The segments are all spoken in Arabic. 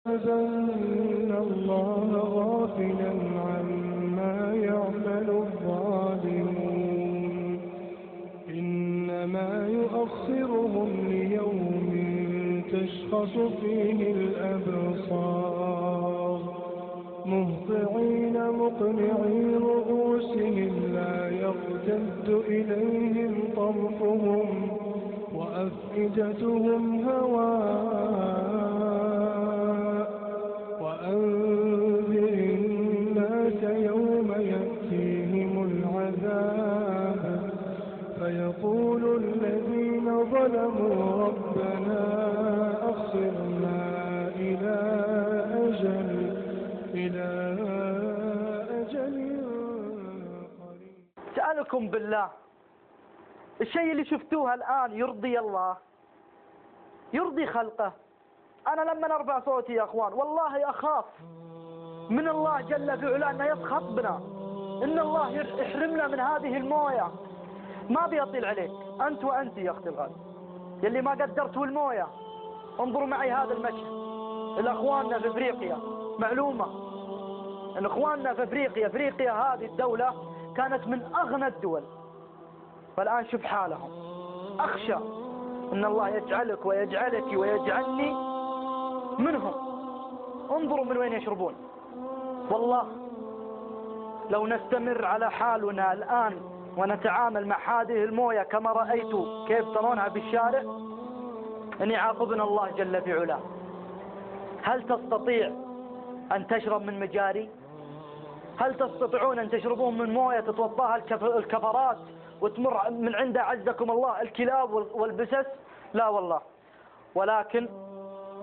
تحسبن الله غافلا عما يعمل الظالمون إنما يؤخرهم ليوم تشخص فيه الأبصار مهطعين مقنعي رؤوسهم لا يرتد إليهم طرفهم وأفئدتهم هواء وأنذر الناس يوم يأتيهم العذاب فيقول الذين ظلموا ربنا أخرنا إلى أجل قريب. سألكم بالله، الشيء اللي شفتوه الآن يرضي الله؟ يرضي خلقه؟ أنا لما أرفع صوتي يا أخوان والله أخاف من الله جل في علاه أنه يسخط بنا، إن الله يحرمنا من هذه الموية. ما بيطيل عليك أنت وأنت يا أختي الغالي يلي ما قدرتوا الموية. انظروا معي هذا المشهد. الأخواننا في أفريقيا، معلومة أن أخواننا في أفريقيا هذه الدولة كانت من أغنى الدول، فالآن شوف حالهم. أخشى أن الله يجعلك ويجعلك ويجعلني منهم. انظروا من وين يشربون. والله لو نستمر على حالنا الآن ونتعامل مع هذه الموية كما رأيتوا كيف ترونها بالشارع، أن يعاقبنا الله جل في علاه. هل تستطيع أن تشرب من مجاري؟ هل تستطيعون أن تشربون من موية تتوضاها الكفرات وتمر من عندها عزكم الله الكلاب والبسس؟ لا والله. ولكن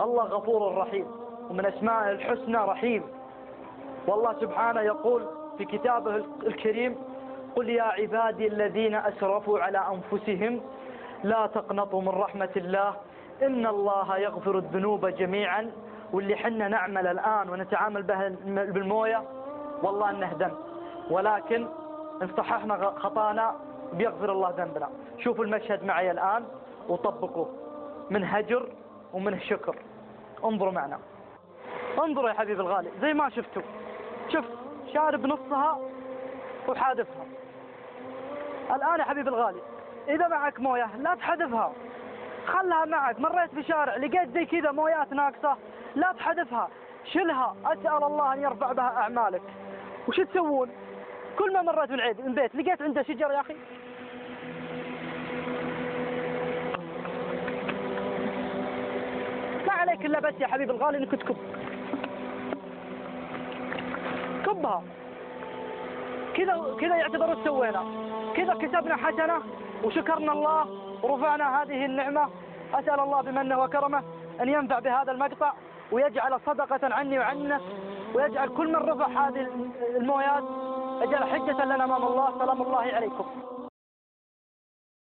الله غفور رحيم، ومن أسمائه الحسنى رحيم. والله سبحانه يقول في كتابه الكريم: قل يا عبادي الذين أسرفوا على أنفسهم لا تقنطوا من رحمة الله إن الله يغفر الذنوب جميعا. واللي حنا نعمل الآن ونتعامل به بالموية والله أنه ذنب، ولكن إن صححنا خطانا بيغفر الله ذنبنا. شوفوا المشهد معي الآن وطبقوه من هجر ومن شكر. انظروا معنا، انظروا يا حبيبي الغالي زي ما شفتوا. شوف شارب نصها وحادفها. الآن يا حبيبي الغالي إذا معك موية لا تحذفها، خلها معك. مريت بشارع لقيت زي كذا مويات ناقصة لا تحذفها، شلها. أسأل الله أن يرفع بها أعمالك. وش تسوون؟ كل ما مريت من البيت لقيت عنده شجر يا أخي، ما عليك إلا بس يا حبيبي الغالي إنك كبها كذا يعتبر سوينا كذا، كسبنا حسنة وشكرنا الله ورفعنا هذه النعمة. أسأل الله بمنه وكرمه أن ينفع بهذا المقطع ويجعل صدقة عني وعنك، ويجعل كل من رفع هذه المويات أجل حجة لنا أمام الله. سلام الله عليكم.